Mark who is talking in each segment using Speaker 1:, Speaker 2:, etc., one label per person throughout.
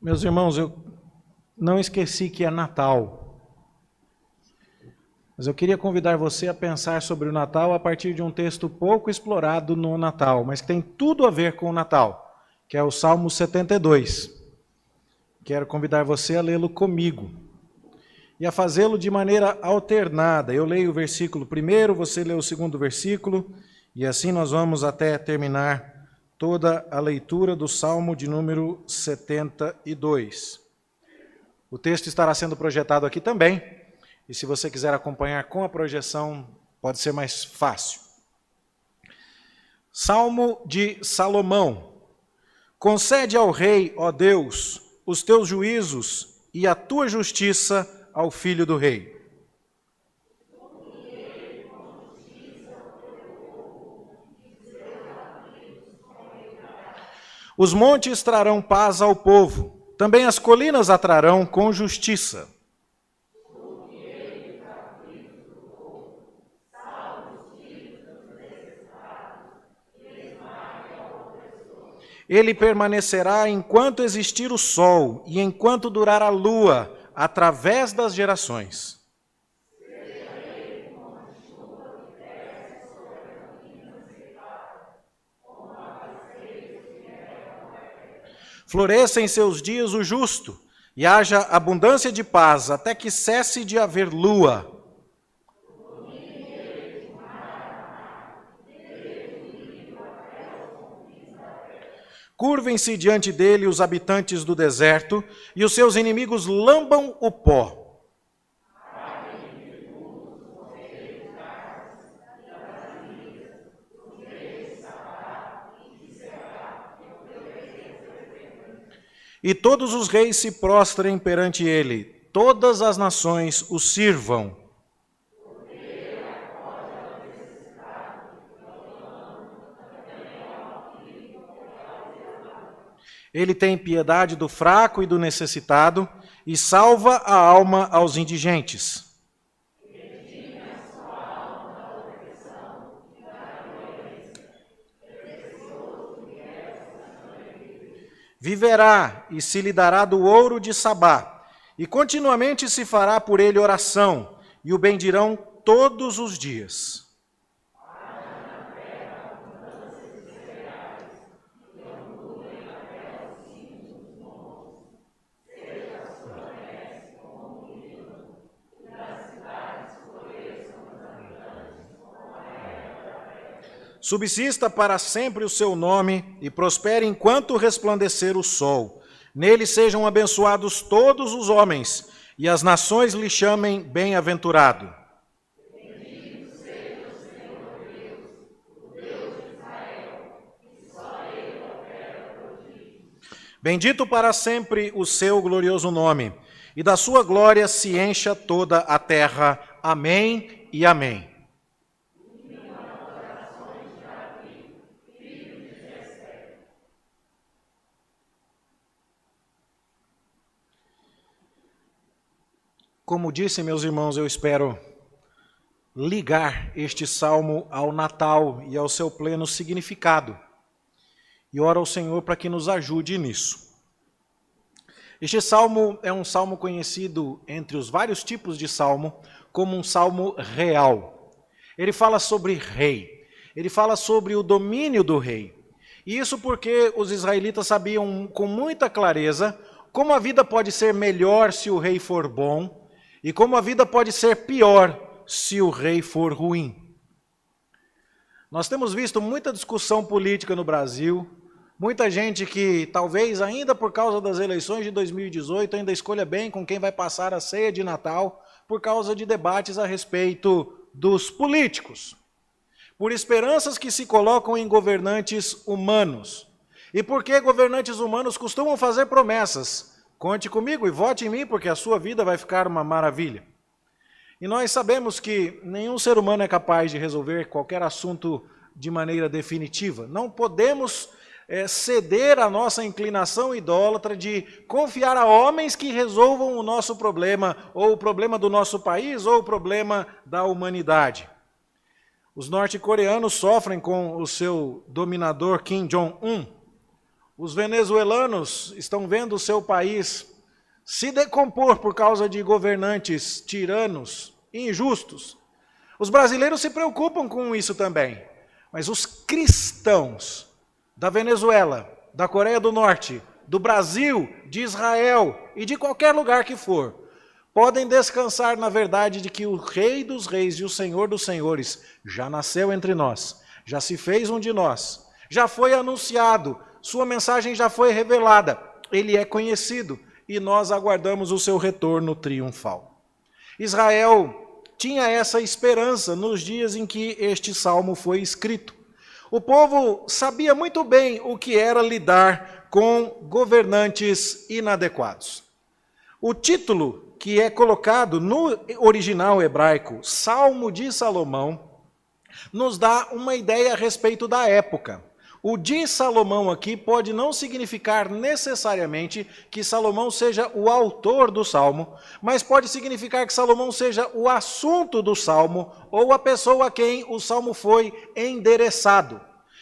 Speaker 1: Meus irmãos, eu não esqueci que é Natal. Mas eu queria convidar você a pensar sobre o Natal a partir de um texto pouco explorado no Natal, mas que tem tudo a ver com o Natal, que é o Salmo 72. Quero convidar você a lê-lo comigo e a fazê-lo de maneira alternada. Eu leio o versículo primeiro, você lê o segundo versículo, e assim nós vamos até terminar toda a leitura do Salmo de número 72. O texto estará sendo projetado aqui também, e se você quiser acompanhar com a projeção, pode ser mais fácil. Salmo de Salomão. Concede ao rei, ó Deus, os teus juízos e a tua justiça ao filho do rei. Os montes trarão paz ao povo, também as colinas a trarão com justiça. Ele permanecerá enquanto existir o sol e enquanto durar a lua, através das gerações. Floresça em seus dias o justo, e haja abundância de paz, até que cesse de haver lua. Curvem-se diante dele os habitantes do deserto, e os seus inimigos lambam o pó. E todos os reis se prostrem perante ele, todas as nações o sirvam. Ele tem piedade do fraco e do necessitado, e salva a alma aos indigentes. Viverá e se lhe dará do ouro de Sabá, e continuamente se fará por ele oração, e o bendirão todos os dias. Subsista para sempre o seu nome e prospere enquanto resplandecer o sol. Nele sejam abençoados todos os homens, e as nações lhe chamem bem-aventurado.
Speaker 2: Bendito seja o Senhor Deus, o Deus de Israel, que só Ele opera prodígios.
Speaker 1: Bendito para sempre o seu glorioso nome, e da sua glória se encha toda a terra. Amém e amém. Como disse, meus irmãos, eu espero ligar este salmo ao Natal e ao seu pleno significado. E oro ao Senhor para que nos ajude nisso. Este salmo é um salmo conhecido, entre os vários tipos de salmo, como um salmo real. Ele fala sobre rei, ele fala sobre o domínio do rei. E isso porque os israelitas sabiam com muita clareza como a vida pode ser melhor se o rei for bom, e como a vida pode ser pior se o rei for ruim. Nós temos visto muita discussão política no Brasil, muita gente que talvez ainda por causa das eleições de 2018 ainda escolha bem com quem vai passar a ceia de Natal, por causa de debates a respeito dos políticos, por esperanças que se colocam em governantes humanos. E porque governantes humanos costumam fazer promessas. Conte comigo e vote em mim, porque a sua vida vai ficar uma maravilha. E nós sabemos que nenhum ser humano é capaz de resolver qualquer assunto de maneira definitiva. Não podemos ceder à nossa inclinação idólatra de confiar a homens que resolvam o nosso problema, ou o problema do nosso país, ou o problema da humanidade. Os norte-coreanos sofrem com o seu dominador Kim Jong-un. Os venezuelanos estão vendo o seu país se decompor por causa de governantes tiranos, injustos. Os brasileiros se preocupam com isso também. Mas os cristãos da Venezuela, da Coreia do Norte, do Brasil, de Israel e de qualquer lugar que for, podem descansar na verdade de que o Rei dos Reis e o Senhor dos Senhores já nasceu entre nós, já se fez um de nós, já foi anunciado, sua mensagem já foi revelada, ele é conhecido e nós aguardamos o seu retorno triunfal. Israel tinha essa esperança nos dias em que este salmo foi escrito. O povo sabia muito bem o que era lidar com governantes inadequados. O título que é colocado no original hebraico, Salmo de Salomão, nos dá uma ideia a respeito da época. O de Salomão aqui pode não significar necessariamente que Salomão seja o autor do salmo, mas pode significar que Salomão seja o assunto do salmo ou a pessoa a quem o salmo foi endereçado.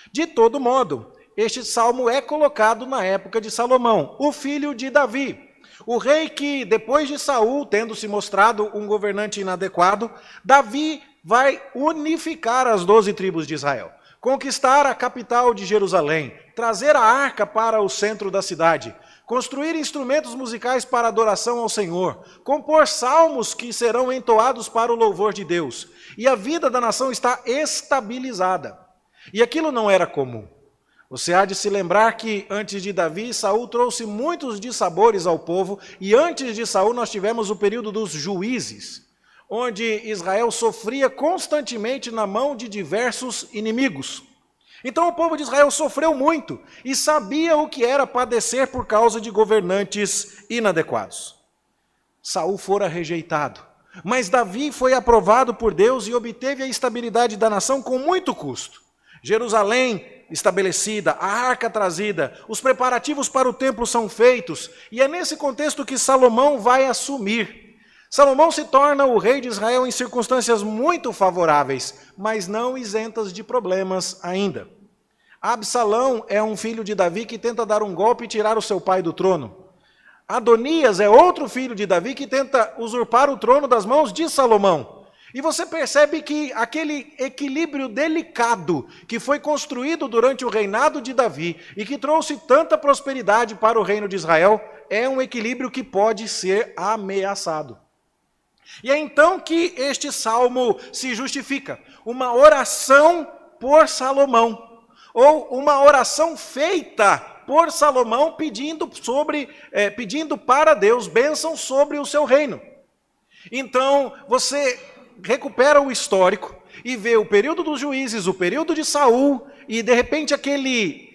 Speaker 1: De todo modo, este salmo é colocado na época de Salomão, o filho de Davi, o rei que, depois de Saul, tendo se mostrado um governante inadequado, Davi vai unificar as 12 tribos de Israel. Conquistar a capital de Jerusalém, trazer a arca para o centro da cidade, construir instrumentos musicais para adoração ao Senhor, compor salmos que serão entoados para o louvor de Deus. E a vida da nação está estabilizada. E aquilo não era comum. Você há de se lembrar que antes de Davi, Saul trouxe muitos dissabores ao povo, e antes de Saul nós tivemos o período dos juízes, onde Israel sofria constantemente na mão de diversos inimigos. Então o povo de Israel sofreu muito e sabia o que era padecer por causa de governantes inadequados. Saul fora rejeitado, mas Davi foi aprovado por Deus e obteve a estabilidade da nação com muito custo. Jerusalém estabelecida, a arca trazida, os preparativos para o templo são feitos, e é nesse contexto que Salomão vai assumir. Salomão se torna o rei de Israel em circunstâncias muito favoráveis, mas não isentas de problemas ainda. Absalão é um filho de Davi que tenta dar um golpe e tirar o seu pai do trono. Adonias é outro filho de Davi que tenta usurpar o trono das mãos de Salomão. E você percebe que aquele equilíbrio delicado que foi construído durante o reinado de Davi e que trouxe tanta prosperidade para o reino de Israel, é um equilíbrio que pode ser ameaçado. E é então que este salmo se justifica, uma oração por Salomão, ou uma oração feita por Salomão pedindo para Deus bênção sobre o seu reino. Então, você recupera o histórico e vê o período dos juízes, o período de Saul, e de repente aquele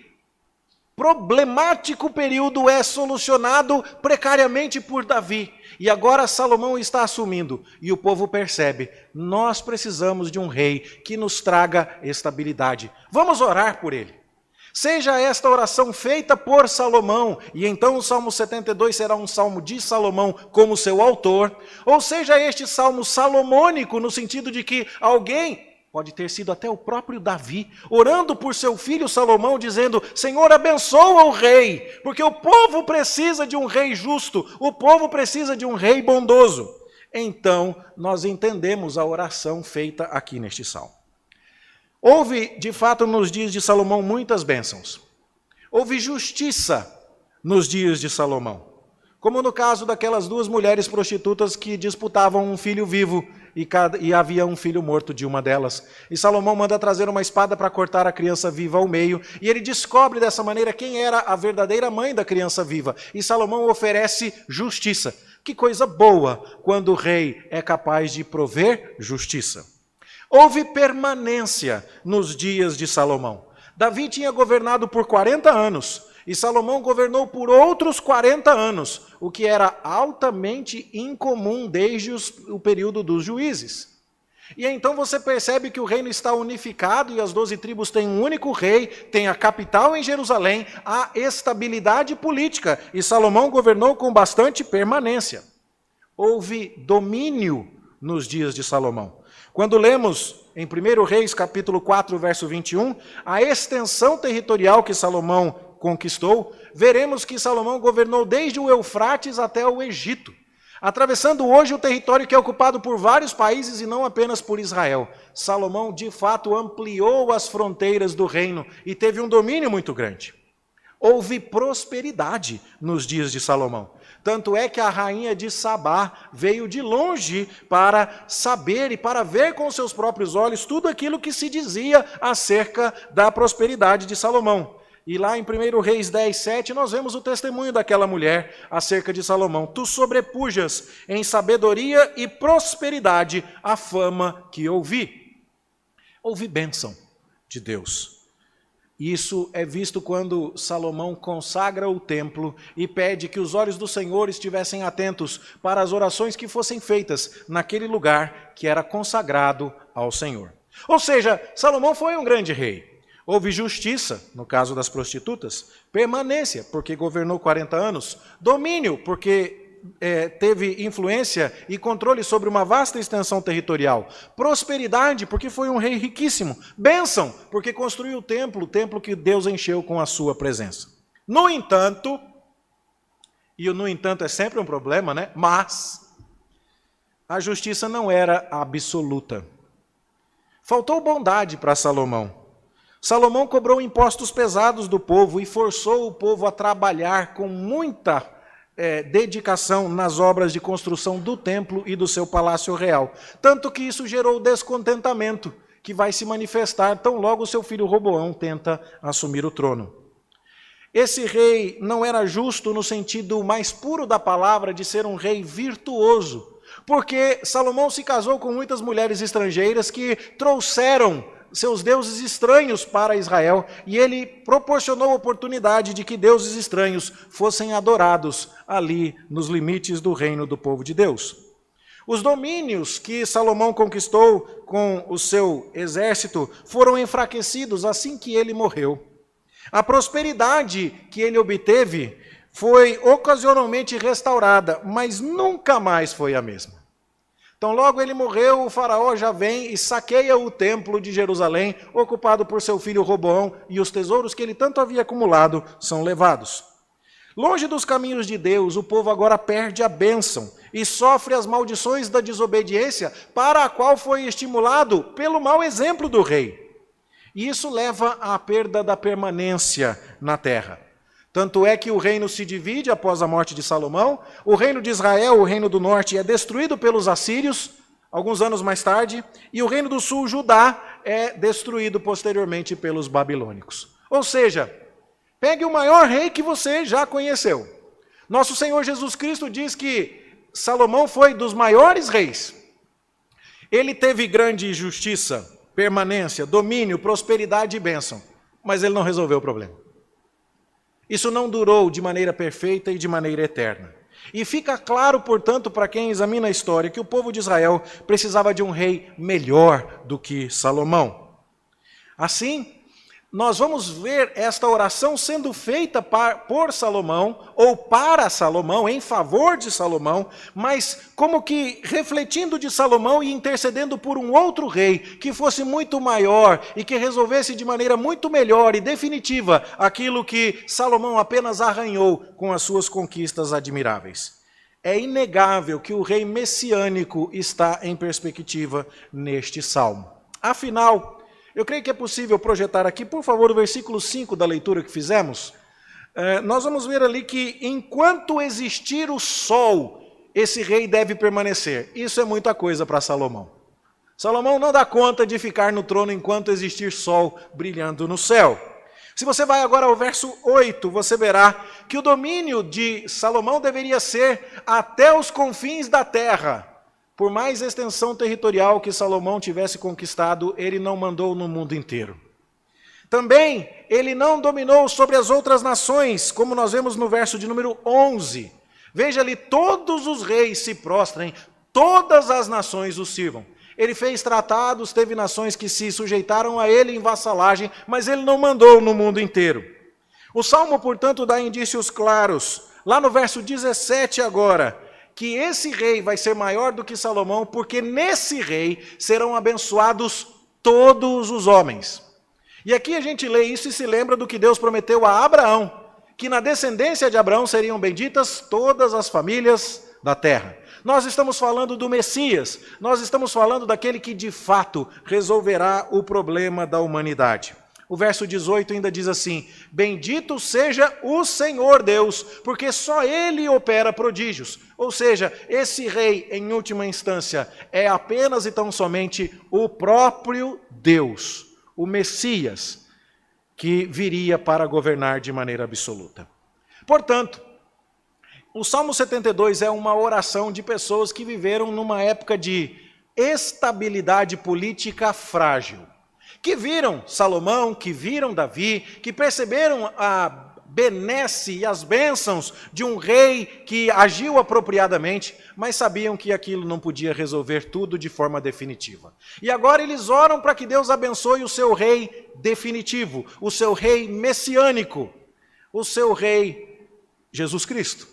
Speaker 1: problemático período é solucionado precariamente por Davi. E agora Salomão está assumindo, e o povo percebe, nós precisamos de um rei que nos traga estabilidade. Vamos orar por ele. Seja esta oração feita por Salomão, e então o Salmo 72 será um salmo de Salomão como seu autor, ou seja este salmo salomônico, no sentido de que alguém, pode ter sido até o próprio Davi, orando por seu filho Salomão, dizendo, Senhor, abençoa o rei, porque o povo precisa de um rei justo, o povo precisa de um rei bondoso. Então, nós entendemos a oração feita aqui neste salmo. Houve, de fato, nos dias de Salomão, muitas bênçãos. Houve justiça nos dias de Salomão, como no caso daquelas 2 mulheres prostitutas que disputavam um filho vivo e havia um filho morto de uma delas. E Salomão manda trazer uma espada para cortar a criança viva ao meio, e ele descobre dessa maneira quem era a verdadeira mãe da criança viva. E Salomão oferece justiça. Que coisa boa quando o rei é capaz de prover justiça. Houve permanência nos dias de Salomão. Davi tinha governado por 40 anos, e Salomão governou por outros 40 anos, o que era altamente incomum desde o período dos juízes. E então você percebe que o reino está unificado e as 12 tribos têm um único rei, tem a capital em Jerusalém, há estabilidade política, e Salomão governou com bastante permanência. Houve domínio nos dias de Salomão. Quando lemos em 1 Reis, capítulo 4, verso 21, a extensão territorial que Salomão conquistou, veremos que Salomão governou desde o Eufrates até o Egito, atravessando hoje o território que é ocupado por vários países e não apenas por Israel. Salomão, de fato, ampliou as fronteiras do reino e teve um domínio muito grande. Houve prosperidade nos dias de Salomão. Tanto é que a rainha de Sabá veio de longe para saber e para ver com seus próprios olhos tudo aquilo que se dizia acerca da prosperidade de Salomão. E lá em 1 Reis 10, 7, nós vemos o testemunho daquela mulher acerca de Salomão. Tu sobrepujas em sabedoria e prosperidade a fama que ouvi. Ouvi bênção de Deus. Isso é visto quando Salomão consagra o templo e pede que os olhos do Senhor estivessem atentos para as orações que fossem feitas naquele lugar que era consagrado ao Senhor. Ou seja, Salomão foi um grande rei. Houve justiça, no caso das prostitutas, permanência, porque governou 40 anos, domínio, porque teve influência e controle sobre uma vasta extensão territorial, prosperidade, porque foi um rei riquíssimo, bênção, porque construiu o templo que Deus encheu com a sua presença. No entanto, e o no entanto é sempre um problema, né? Mas a justiça não era absoluta. Faltou bondade para Salomão. Salomão cobrou impostos pesados do povo e forçou o povo a trabalhar com muita dedicação nas obras de construção do templo e do seu palácio real. Tanto que isso gerou descontentamento, que vai se manifestar tão logo seu filho Roboão tenta assumir o trono. Esse rei não era justo no sentido mais puro da palavra de ser um rei virtuoso, porque Salomão se casou com muitas mulheres estrangeiras que trouxeram seus deuses estranhos para Israel, e ele proporcionou a oportunidade de que deuses estranhos fossem adorados ali nos limites do reino do povo de Deus. Os domínios que Salomão conquistou com o seu exército foram enfraquecidos assim que ele morreu. A prosperidade que ele obteve foi ocasionalmente restaurada, mas nunca mais foi a mesma. Então, logo ele morreu, o faraó já vem e saqueia o templo de Jerusalém, ocupado por seu filho Roboão, e os tesouros que ele tanto havia acumulado são levados. Longe dos caminhos de Deus, o povo agora perde a bênção e sofre as maldições da desobediência, para a qual foi estimulado pelo mau exemplo do rei. E isso leva à perda da permanência na terra. Tanto é que o reino se divide após a morte de Salomão, o reino de Israel, o reino do norte, é destruído pelos assírios, alguns anos mais tarde, e o reino do sul, Judá, é destruído posteriormente pelos babilônicos. Ou seja, pegue o maior rei que você já conheceu. Nosso Senhor Jesus Cristo diz que Salomão foi dos maiores reis. Ele teve grande justiça, permanência, domínio, prosperidade e bênção, mas ele não resolveu o problema. Isso não durou de maneira perfeita e de maneira eterna. E fica claro, portanto, para quem examina a história, que o povo de Israel precisava de um rei melhor do que Salomão. Assim, nós vamos ver esta oração sendo feita por Salomão, ou para Salomão, em favor de Salomão, mas como que refletindo de Salomão e intercedendo por um outro rei, que fosse muito maior e que resolvesse de maneira muito melhor e definitiva aquilo que Salomão apenas arranhou com as suas conquistas admiráveis. É inegável que o rei messiânico está em perspectiva neste salmo. Afinal, eu creio que é possível projetar aqui, por favor, o versículo 5 da leitura que fizemos. Nós vamos ver ali que enquanto existir o sol, esse rei deve permanecer. Isso é muita coisa para Salomão. Salomão não dá conta de ficar no trono enquanto existir sol brilhando no céu. Se você vai agora ao verso 8, você verá que o domínio de Salomão deveria ser até os confins da terra. Por mais extensão territorial que Salomão tivesse conquistado, ele não mandou no mundo inteiro. Também, ele não dominou sobre as outras nações, como nós vemos no verso de número 11. Veja ali, todos os reis se prostrem, todas as nações o sirvam. Ele fez tratados, teve nações que se sujeitaram a ele em vassalagem, mas ele não mandou no mundo inteiro. O Salmo, portanto, dá indícios claros. Lá no verso 17 agora, que esse rei vai ser maior do que Salomão, porque nesse rei serão abençoados todos os homens. E aqui a gente lê isso e se lembra do que Deus prometeu a Abraão, que na descendência de Abraão seriam benditas todas as famílias da terra. Nós estamos falando do Messias, nós estamos falando daquele que de fato resolverá o problema da humanidade. O verso 18 ainda diz assim: bendito seja o Senhor Deus, porque só Ele opera prodígios. Ou seja, esse rei, em última instância, é apenas e tão somente o próprio Deus, o Messias, que viria para governar de maneira absoluta. Portanto, o Salmo 72 é uma oração de pessoas que viveram numa época de estabilidade política frágil, que viram Salomão, que viram Davi, que perceberam a benesse e as bênçãos de um rei que agiu apropriadamente, mas sabiam que aquilo não podia resolver tudo de forma definitiva. E agora eles oram para que Deus abençoe o seu rei definitivo, o seu rei messiânico, o seu rei Jesus Cristo.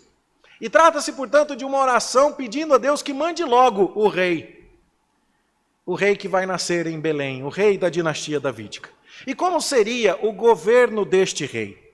Speaker 1: E trata-se, portanto, de uma oração pedindo a Deus que mande logo o rei que vai nascer em Belém, o rei da dinastia davídica. E como seria o governo deste rei?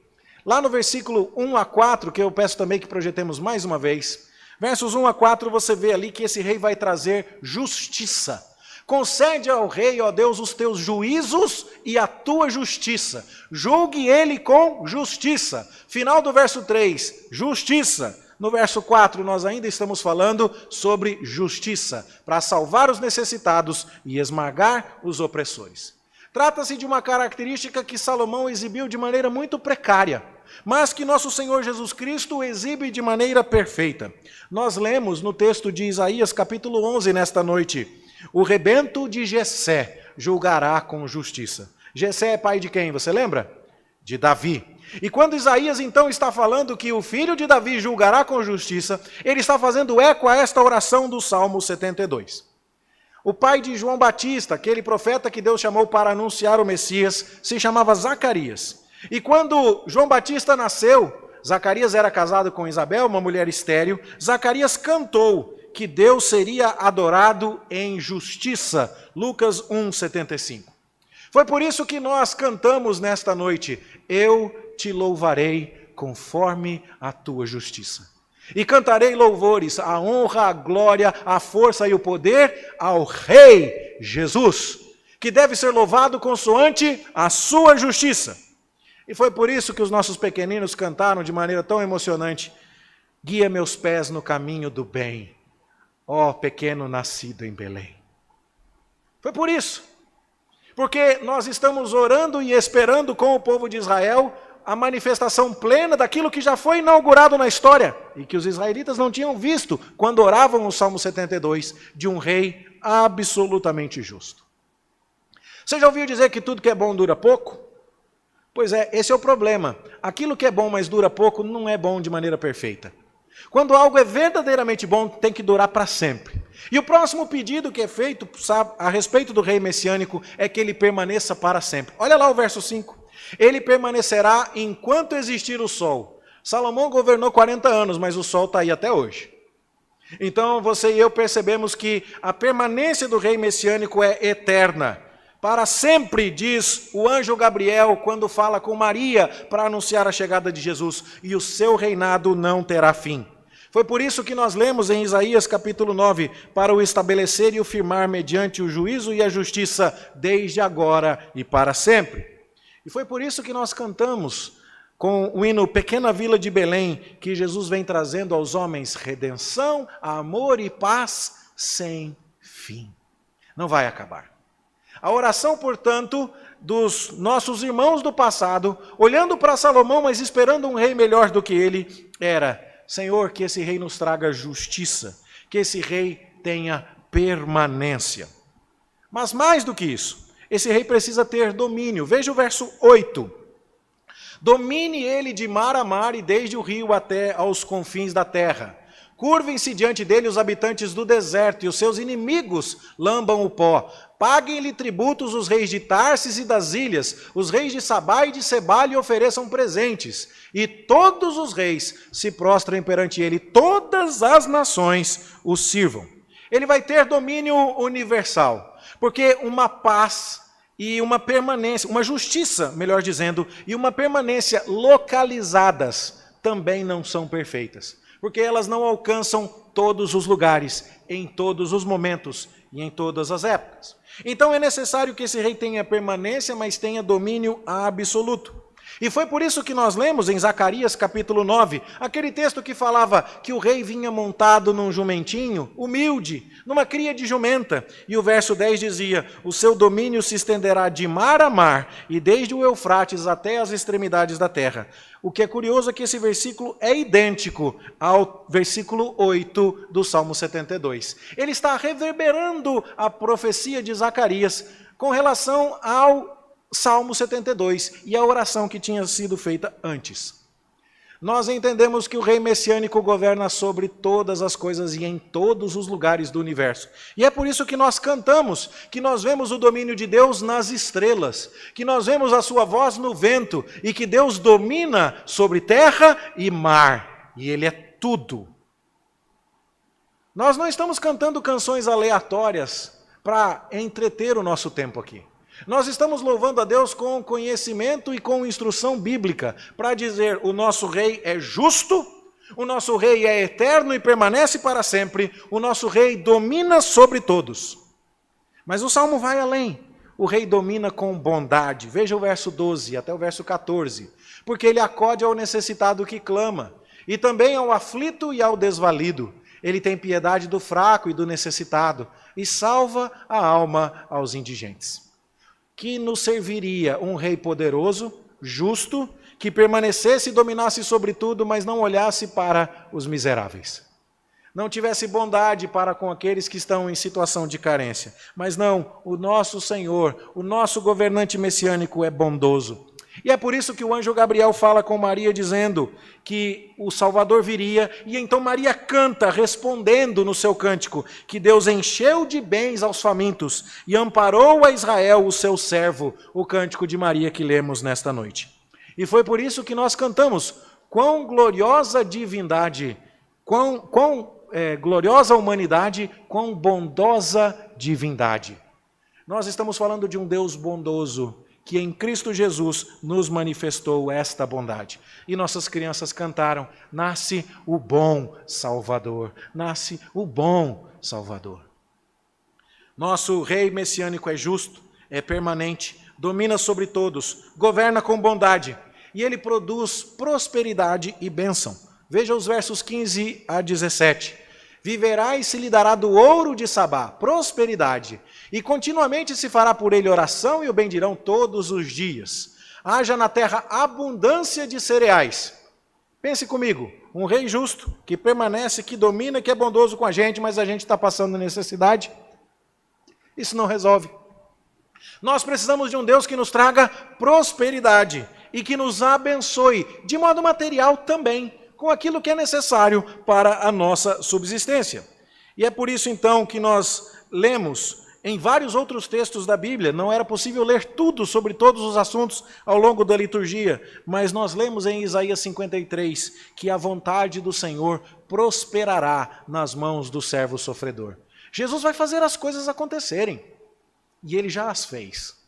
Speaker 1: Lá no versículo 1 a 4, que eu peço também que projetemos mais uma vez, versos 1 a 4, você vê ali que esse rei vai trazer justiça. Concede ao rei, ó Deus, os teus juízos e a tua justiça. Julgue ele com justiça. Final do verso 3, justiça. No verso 4, nós ainda estamos falando sobre justiça, para salvar os necessitados e esmagar os opressores. Trata-se de uma característica que Salomão exibiu de maneira muito precária, mas que nosso Senhor Jesus Cristo exibe de maneira perfeita. Nós lemos no texto de Isaías, capítulo 11, nesta noite: o rebento de Jessé julgará com justiça. Jessé é pai de quem, você lembra? De Davi. E quando Isaías então está falando que o filho de Davi julgará com justiça, ele está fazendo eco a esta oração do Salmo 72. O pai de João Batista, aquele profeta que Deus chamou para anunciar o Messias, se chamava Zacarias. E quando João Batista nasceu, Zacarias era casado com Isabel, uma mulher estéril, Zacarias cantou que Deus seria adorado em justiça. Lucas 1:75. Foi por isso que nós cantamos nesta noite: eu te louvarei conforme a tua justiça. E cantarei louvores, a honra, a glória, a força e o poder ao Rei Jesus, que deve ser louvado consoante a sua justiça. E foi por isso que os nossos pequeninos cantaram de maneira tão emocionante: guia meus pés no caminho do bem, ó pequeno nascido em Belém. Foi por isso. Porque nós estamos orando e esperando com o povo de Israel a manifestação plena daquilo que já foi inaugurado na história e que os israelitas não tinham visto quando oravam o Salmo 72, de um rei absolutamente justo. Você já ouviu dizer que tudo que é bom dura pouco? Pois é, esse é o problema. Aquilo que é bom, mas dura pouco, não é bom de maneira perfeita. Quando algo é verdadeiramente bom, tem que durar para sempre. E o próximo pedido que é feito a respeito do rei messiânico é que ele permaneça para sempre. Olha lá o verso 5. Ele permanecerá enquanto existir o sol. Salomão governou 40 anos, mas o sol está aí até hoje. Então você e eu percebemos que a permanência do rei messiânico é eterna. Para sempre, diz o anjo Gabriel quando fala com Maria para anunciar a chegada de Jesus, e o seu reinado não terá fim. Foi por isso que nós lemos em Isaías capítulo 9, para o estabelecer e o firmar mediante o juízo e a justiça, desde agora e para sempre. E foi por isso que nós cantamos com o hino Pequena Vila de Belém, que Jesus vem trazendo aos homens redenção, amor e paz sem fim. Não vai acabar. A oração, portanto, dos nossos irmãos do passado, olhando para Salomão, mas esperando um rei melhor do que ele, era: Senhor, que esse rei nos traga justiça, que esse rei tenha permanência. Mas mais do que isso, esse rei precisa ter domínio. Veja o verso 8. Domine ele de mar a mar e desde o rio até aos confins da terra. Curvem-se diante dele os habitantes do deserto e os seus inimigos lambam o pó. Paguem-lhe tributos os reis de Tarsis e das ilhas, os reis de Sabá e de Sebá lhe ofereçam presentes. E todos os reis se prostrem perante ele, todas as nações o sirvam. Ele vai ter domínio universal, porque uma paz e uma permanência, uma justiça, melhor dizendo, e uma permanência localizadas também não são perfeitas, porque elas não alcançam todos os lugares, em todos os momentos e em todas as épocas. Então é necessário que esse rei tenha permanência, mas tenha domínio absoluto. E foi por isso que nós lemos em Zacarias capítulo 9, aquele texto que falava que o rei vinha montado num jumentinho, humilde, numa cria de jumenta. E o verso 10 dizia, o seu domínio se estenderá de mar a mar, e desde o Eufrates até as extremidades da terra. O que é curioso é que esse versículo é idêntico ao versículo 8 do Salmo 72. Ele está reverberando a profecia de Zacarias com relação ao Salmo 72 e a oração que tinha sido feita antes. Nós entendemos que o rei messiânico governa sobre todas as coisas e em todos os lugares do universo. E é por isso que nós cantamos, que nós vemos o domínio de Deus nas estrelas, que nós vemos a sua voz no vento e que Deus domina sobre terra e mar. E Ele é tudo. Nós não estamos cantando canções aleatórias para entreter o nosso tempo aqui. Nós estamos louvando a Deus com conhecimento e com instrução bíblica, para dizer, o nosso rei é justo, o nosso rei é eterno e permanece para sempre, o nosso rei domina sobre todos. Mas o Salmo vai além, o rei domina com bondade. Veja o verso 12 até o verso 14, porque ele acode ao necessitado que clama, e também ao aflito e ao desvalido. Ele tem piedade do fraco e do necessitado, e salva a alma aos indigentes. Que nos serviria um rei poderoso, justo, que permanecesse e dominasse sobre tudo, mas não olhasse para os miseráveis. Não tivesse bondade para com aqueles que estão em situação de carência. Mas não, o nosso Senhor, o nosso governante messiânico é bondoso. E é por isso que o anjo Gabriel fala com Maria, dizendo que o Salvador viria, e então Maria canta, respondendo no seu cântico, que Deus encheu de bens aos famintos e amparou a Israel, o seu servo, o cântico de Maria que lemos nesta noite. E foi por isso que nós cantamos, quão gloriosa divindade, quão gloriosa humanidade, quão bondosa divindade. Nós estamos falando de um Deus bondoso, que em Cristo Jesus nos manifestou esta bondade. E nossas crianças cantaram, nasce o bom Salvador, nasce o bom Salvador. Nosso rei messiânico é justo, é permanente, domina sobre todos, governa com bondade, e ele produz prosperidade e bênção. Veja os versos 15 a 17. Viverá e se lhe dará do ouro de Sabá, prosperidade, e continuamente se fará por ele oração e o bendirão todos os dias. Haja na terra abundância de cereais. Pense comigo, um rei justo, que permanece, que domina, que é bondoso com a gente, mas a gente está passando necessidade. Isso não resolve. Nós precisamos de um Deus que nos traga prosperidade e que nos abençoe, de modo material também, com aquilo que é necessário para a nossa subsistência. E é por isso, então, que nós lemos em vários outros textos da Bíblia, não era possível ler tudo sobre todos os assuntos ao longo da liturgia, mas nós lemos em Isaías 53 que a vontade do Senhor prosperará nas mãos do servo sofredor. Jesus vai fazer as coisas acontecerem, e ele já as fez.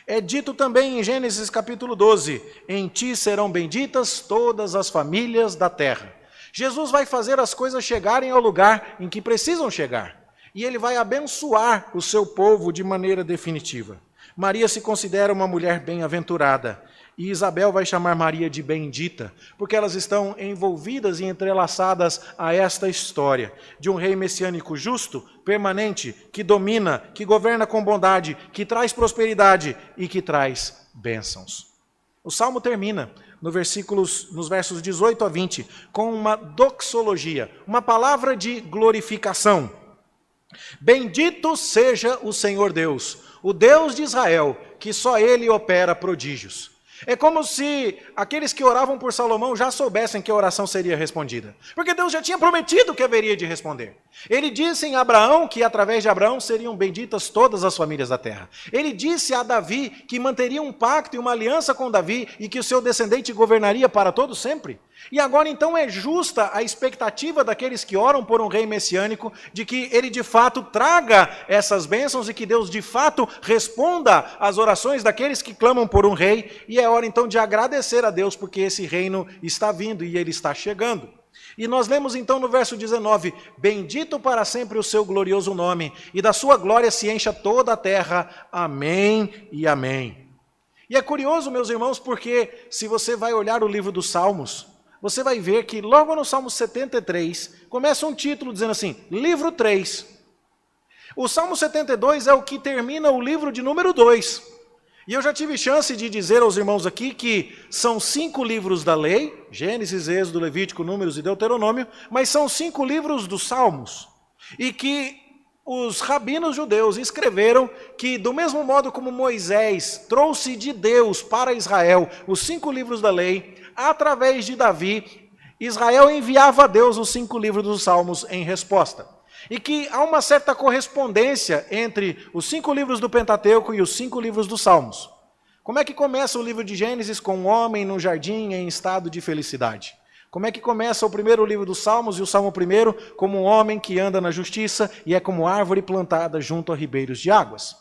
Speaker 1: É dito também em Gênesis capítulo 12, em ti serão benditas todas as famílias da terra. Jesus vai fazer as coisas chegarem ao lugar em que precisam chegar. E ele vai abençoar o seu povo de maneira definitiva. Maria se considera uma mulher bem-aventurada. E Isabel vai chamar Maria de bendita, porque elas estão envolvidas e entrelaçadas a esta história de um rei messiânico justo, permanente, que domina, que governa com bondade, que traz prosperidade e que traz bênçãos. O Salmo termina nos versos 18 a 20 com uma doxologia, uma palavra de glorificação. Bendito seja o Senhor Deus, o Deus de Israel, que só Ele opera prodígios. É como se aqueles que oravam por Salomão já soubessem que a oração seria respondida. Porque Deus já tinha prometido que haveria de responder. Ele disse em Abraão que através de Abraão seriam benditas todas as famílias da terra. Ele disse a Davi que manteria um pacto e uma aliança com Davi e que o seu descendente governaria para todo sempre. E agora então é justa a expectativa daqueles que oram por um rei messiânico de que ele de fato traga essas bênçãos e que Deus de fato responda às orações daqueles que clamam por um rei. E é hora então de agradecer a Deus porque esse reino está vindo e ele está chegando. E nós lemos então no verso 19, bendito para sempre o seu glorioso nome, e da sua glória se encha toda a terra. Amém e amém. E é curioso, meus irmãos, porque se você vai olhar o livro dos Salmos, você vai ver que logo no Salmo 73, começa um título dizendo assim, livro 3. O Salmo 72 é o que termina o livro de número 2. E eu já tive chance de dizer aos irmãos aqui que são 5 livros da lei, Gênesis, Êxodo, Levítico, Números e Deuteronômio, mas são 5 livros dos Salmos. E que os rabinos judeus escreveram que, do mesmo modo como Moisés trouxe de Deus para Israel os 5 livros da lei, através de Davi, Israel enviava a Deus os 5 livros dos Salmos em resposta. E que há uma certa correspondência entre os 5 livros do Pentateuco e os 5 livros dos Salmos. Como é que começa o livro de Gênesis com um homem num jardim em estado de felicidade? Como é que começa o primeiro livro dos Salmos e o Salmo 1 como um homem que anda na justiça e é como árvore plantada junto a ribeiros de águas?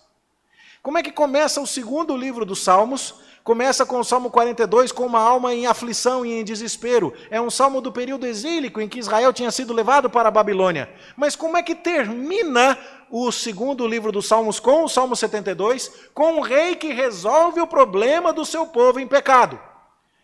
Speaker 1: Como é que começa o segundo livro dos Salmos? Começa com o Salmo 42, com uma alma em aflição e em desespero. É um salmo do período exílico em que Israel tinha sido levado para a Babilônia. Mas como é que termina o segundo livro dos Salmos com o Salmo 72? Com um rei que resolve o problema do seu povo em pecado.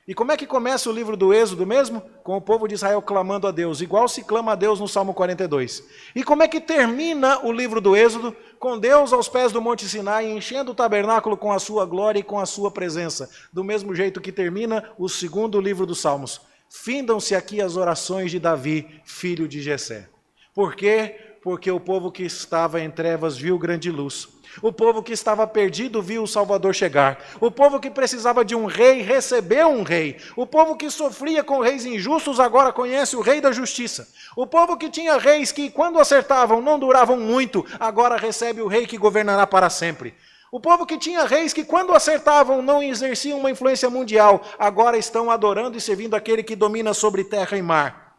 Speaker 1: E como é que começa o livro do Êxodo mesmo? Com o povo de Israel clamando a Deus, igual se clama a Deus no Salmo 42. E como é que termina o livro do Êxodo? Com Deus aos pés do Monte Sinai, enchendo o tabernáculo com a sua glória e com a sua presença. Do mesmo jeito que termina o segundo livro dos Salmos. Findam-se aqui as orações de Davi, filho de Jessé. Por quê? Porque o povo que estava em trevas viu grande luz. O povo que estava perdido viu o Salvador chegar. O povo que precisava de um rei recebeu um rei. O povo que sofria com reis injustos agora conhece o rei da justiça. O povo que tinha reis que quando acertavam não duravam muito, agora recebe o rei que governará para sempre. O povo que tinha reis que quando acertavam não exerciam uma influência mundial, agora estão adorando e servindo aquele que domina sobre terra e mar.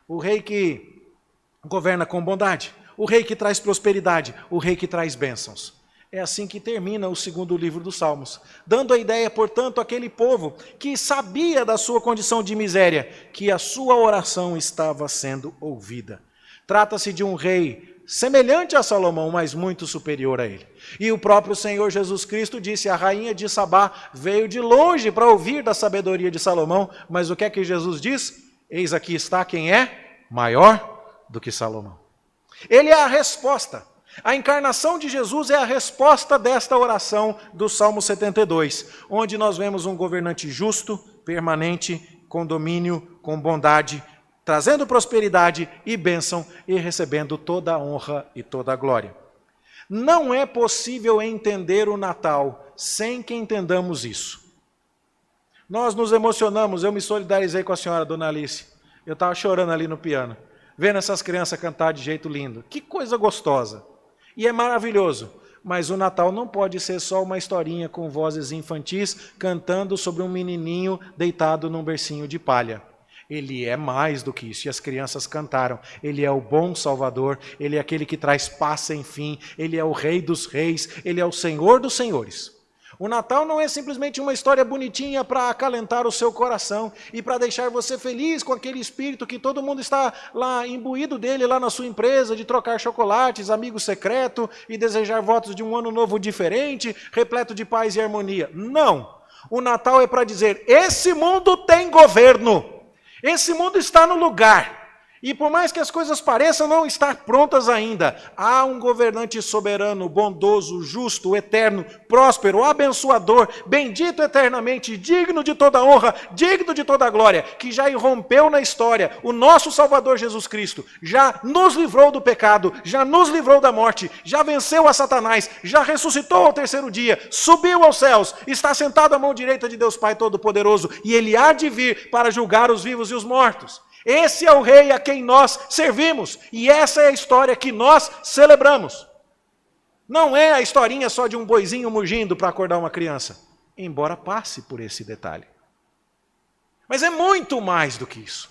Speaker 1: O rei que governa com bondade. O rei que traz prosperidade, o rei que traz bênçãos. É assim que termina o segundo livro dos Salmos, dando a ideia, portanto, àquele povo que sabia da sua condição de miséria, que a sua oração estava sendo ouvida. Trata-se de um rei semelhante a Salomão, mas muito superior a ele. E o próprio Senhor Jesus Cristo disse, a rainha de Sabá veio de longe para ouvir da sabedoria de Salomão, mas o que é que Jesus diz? Eis aqui está quem é maior do que Salomão. Ele é a resposta. A encarnação de Jesus é a resposta desta oração do Salmo 72, onde nós vemos um governante justo, permanente, com domínio, com bondade, trazendo prosperidade e bênção e recebendo toda a honra e toda a glória. Não é possível entender o Natal sem que entendamos isso. Nós nos emocionamos, eu me solidarizei com a senhora, dona Alice. Eu estava chorando ali no piano, vendo essas crianças cantar de jeito lindo. Que coisa gostosa. E é maravilhoso. Mas o Natal não pode ser só uma historinha com vozes infantis cantando sobre um menininho deitado num bercinho de palha. Ele é mais do que isso. E as crianças cantaram. Ele é o bom Salvador. Ele é aquele que traz paz sem fim. Ele é o Rei dos Reis. Ele é o Senhor dos Senhores. O Natal não é simplesmente uma história bonitinha para acalentar o seu coração e para deixar você feliz com aquele espírito que todo mundo está lá imbuído dele, lá na sua empresa, de trocar chocolates, amigo secreto e desejar votos de um ano novo diferente, repleto de paz e harmonia. Não! O Natal é para dizer, esse mundo tem governo, esse mundo está no lugar. E por mais que as coisas pareçam não estar prontas ainda, há um governante soberano, bondoso, justo, eterno, próspero, abençoador, bendito eternamente, digno de toda honra, digno de toda glória, que já irrompeu na história. O nosso Salvador Jesus Cristo já nos livrou do pecado, já nos livrou da morte, já venceu a Satanás, já ressuscitou ao terceiro dia, subiu aos céus, está sentado à mão direita de Deus Pai Todo-Poderoso, e Ele há de vir para julgar os vivos e os mortos. Esse é o rei a quem nós servimos, e essa é a história que nós celebramos. Não é a historinha só de um boizinho mugindo para acordar uma criança, embora passe por esse detalhe. Mas é muito mais do que isso.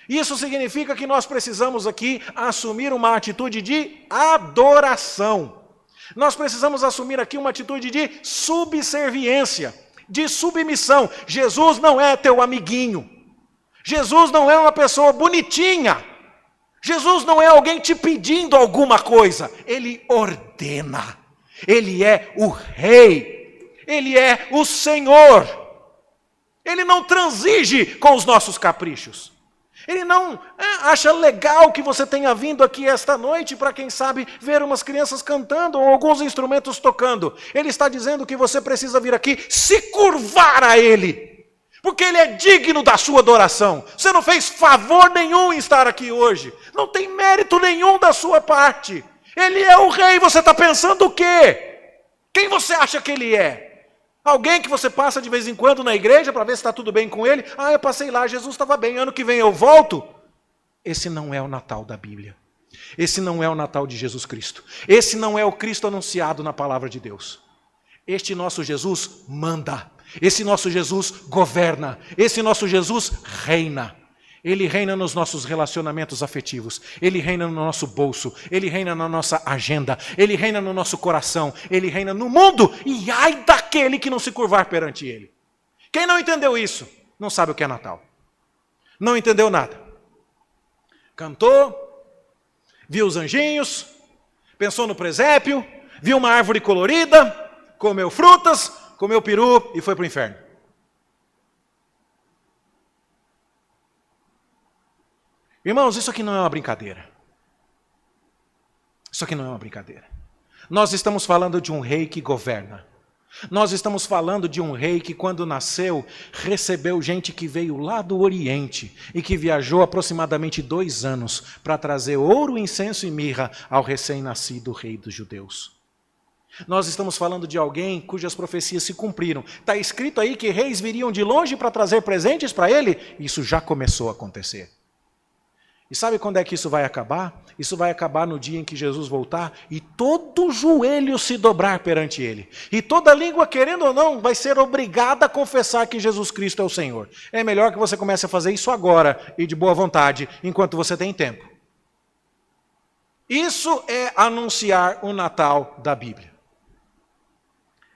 Speaker 1: Isso significa que nós precisamos aqui assumir uma atitude de adoração. Nós precisamos assumir aqui uma atitude de subserviência, de submissão. Jesus não é teu amiguinho. Jesus não é uma pessoa bonitinha. Jesus não é alguém te pedindo alguma coisa. Ele ordena. Ele é o rei. Ele é o Senhor. Ele não transige com os nossos caprichos. Ele não acha legal que você tenha vindo aqui esta noite para, quem sabe, ver umas crianças cantando ou alguns instrumentos tocando. Ele está dizendo que você precisa vir aqui se curvar a Ele. Porque Ele é digno da sua adoração. Você não fez favor nenhum em estar aqui hoje. Não tem mérito nenhum da sua parte. Ele é o rei, você está pensando o quê? Quem você acha que Ele é? Alguém que você passa de vez em quando na igreja para ver se está tudo bem com Ele? Ah, eu passei lá, Jesus estava bem, ano que vem eu volto. Esse não é o Natal da Bíblia. Esse não é o Natal de Jesus Cristo. Esse não é o Cristo anunciado na palavra de Deus. Este nosso Jesus manda. Esse nosso Jesus governa, esse nosso Jesus reina. Ele reina nos nossos relacionamentos afetivos, Ele reina no nosso bolso, Ele reina na nossa agenda, Ele reina no nosso coração, Ele reina no mundo, e ai daquele que não se curvar perante Ele. Quem não entendeu isso, não sabe o que é Natal. Não entendeu nada. Cantou, viu os anjinhos, pensou no presépio, viu uma árvore colorida, comeu frutas, comeu peru e foi para o inferno. Irmãos, isso aqui não é uma brincadeira. Isso aqui não é uma brincadeira. Nós estamos falando de um rei que governa. Nós estamos falando de um rei que, quando nasceu, recebeu gente que veio lá do Oriente e que viajou aproximadamente 2 anos para trazer ouro, incenso e mirra ao recém-nascido rei dos judeus. Nós estamos falando de alguém cujas profecias se cumpriram. Está escrito aí que reis viriam de longe para trazer presentes para ele. Isso já começou a acontecer. E sabe quando é que isso vai acabar? Isso vai acabar no dia em que Jesus voltar e todo joelho se dobrar perante Ele. E toda língua, querendo ou não, vai ser obrigada a confessar que Jesus Cristo é o Senhor. É melhor que você comece a fazer isso agora e de boa vontade, enquanto você tem tempo. Isso é anunciar o Natal da Bíblia.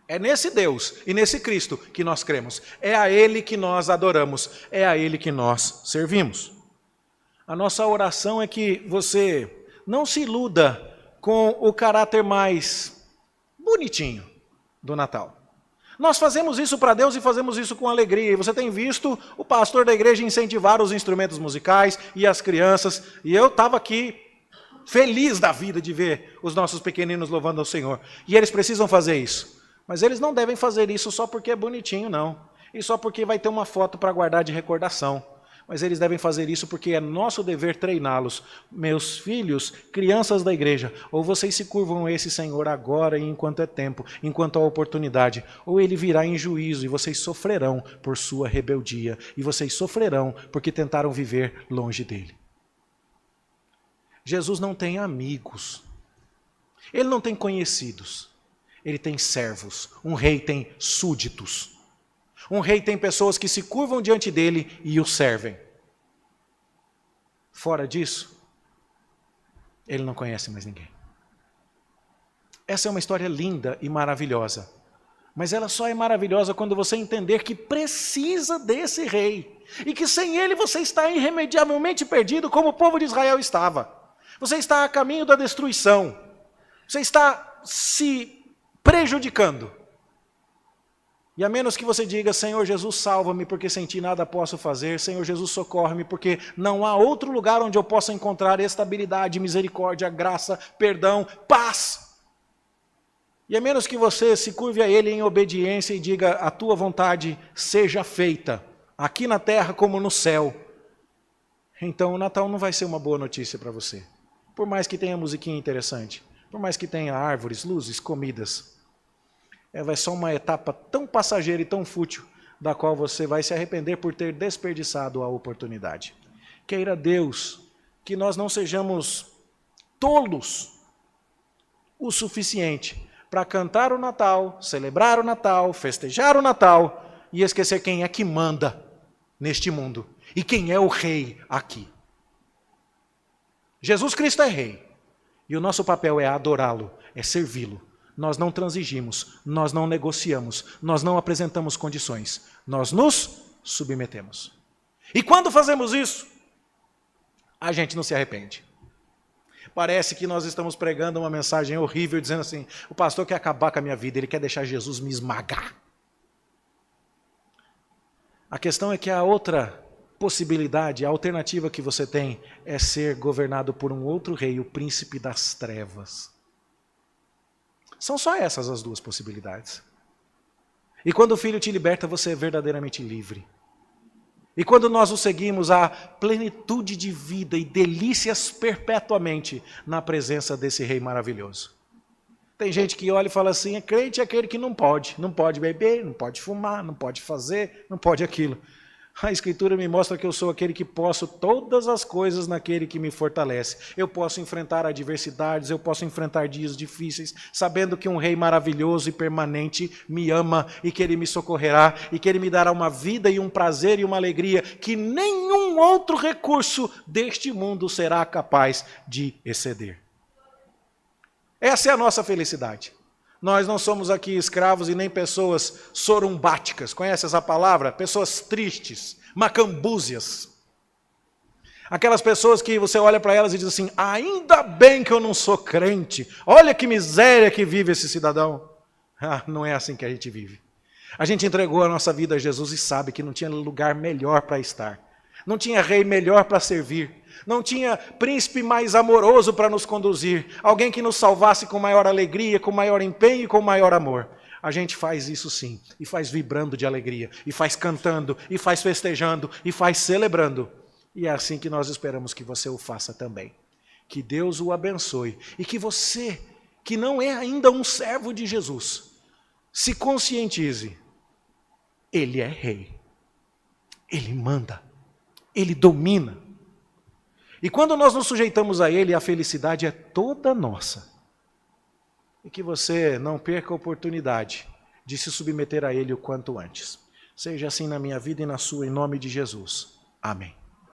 Speaker 1: É nesse Deus e nesse Cristo que nós cremos. É a Ele que nós adoramos. É a Ele que nós servimos. A nossa oração é que você não se iluda com o caráter mais bonitinho do Natal. Nós fazemos isso para Deus e fazemos isso com alegria. E você tem visto o pastor da igreja incentivar os instrumentos musicais e as crianças. E eu estava aqui feliz da vida de ver os nossos pequeninos louvando ao Senhor. E eles precisam fazer isso. Mas eles não devem fazer isso só porque é bonitinho, não. E só porque vai ter uma foto para guardar de recordação. Mas eles devem fazer isso porque é nosso dever treiná-los. Meus filhos, crianças da igreja, ou vocês se curvam a esse Senhor agora e enquanto é tempo, enquanto há oportunidade, ou Ele virá em juízo e vocês sofrerão por sua rebeldia, e vocês sofrerão porque tentaram viver longe dEle. Jesus não tem amigos. Ele não tem conhecidos. Ele tem servos. Um rei tem súditos. Um rei tem pessoas que se curvam diante dele e o servem. Fora disso, ele não conhece mais ninguém. Essa é uma história linda e maravilhosa. Mas ela só é maravilhosa quando você entender que precisa desse rei. E que sem ele você está irremediavelmente perdido, como o povo de Israel estava. Você está a caminho da destruição. Você está se prejudicando. E a menos que você diga, Senhor Jesus, salva-me, porque sem ti nada posso fazer. Senhor Jesus, socorre-me, porque não há outro lugar onde eu possa encontrar estabilidade, misericórdia, graça, perdão, paz. E a menos que você se curve a Ele em obediência e diga, a tua vontade seja feita, aqui na terra como no céu. Então o Natal não vai ser uma boa notícia para você. Por mais que tenha musiquinha interessante, por mais que tenha árvores, luzes, comidas. Vai ser uma etapa tão passageira e tão fútil, da qual você vai se arrepender por ter desperdiçado a oportunidade. Queira Deus que nós não sejamos tolos o suficiente para cantar o Natal, celebrar o Natal, festejar o Natal e esquecer quem é que manda neste mundo e quem é o rei aqui. Jesus Cristo é rei e o nosso papel é adorá-lo, é servi-lo. Nós não transigimos, nós não negociamos, nós não apresentamos condições, nós nos submetemos. E quando fazemos isso, a gente não se arrepende. Parece que nós estamos pregando uma mensagem horrível, dizendo assim, o pastor quer acabar com a minha vida, ele quer deixar Jesus me esmagar. A questão é que a outra possibilidade, a alternativa que você tem é ser governado por um outro rei, o príncipe das trevas. São só essas as duas possibilidades. E quando o Filho te liberta, você é verdadeiramente livre. E quando nós o seguimos, há plenitude de vida e delícias perpetuamente na presença desse Rei maravilhoso. Tem gente que olha e fala assim, crente é aquele que não pode beber, não pode fumar, não pode fazer, não pode aquilo. A Escritura me mostra que eu sou aquele que posso todas as coisas naquele que me fortalece. Eu posso enfrentar adversidades, eu posso enfrentar dias difíceis, sabendo que um Rei maravilhoso e permanente me ama e que Ele me socorrerá e que Ele me dará uma vida e um prazer e uma alegria que nenhum outro recurso deste mundo será capaz de exceder. Essa é a nossa felicidade. Nós não somos aqui escravos e nem pessoas sorumbáticas. Conhece essa palavra? Pessoas tristes, macambúzias. Aquelas pessoas que você olha para elas e diz assim, ainda bem que eu não sou crente. Olha que miséria que vive esse cidadão. Não é assim que a gente vive. A gente entregou a nossa vida a Jesus e sabe que não tinha lugar melhor para estar. Não tinha rei melhor para servir. Não tinha príncipe mais amoroso para nos conduzir. Alguém que nos salvasse com maior alegria, com maior empenho e com maior amor. A gente faz isso sim. E faz vibrando de alegria. E faz cantando. E faz festejando. E faz celebrando. E é assim que nós esperamos que você o faça também. Que Deus o abençoe. E que você, que não é ainda um servo de Jesus, se conscientize. Ele é rei. Ele manda. Ele domina. E quando nós nos sujeitamos a Ele, a felicidade é toda nossa. E que você não perca a oportunidade de se submeter a Ele o quanto antes. Seja assim na minha vida e na sua, em nome de Jesus. Amém.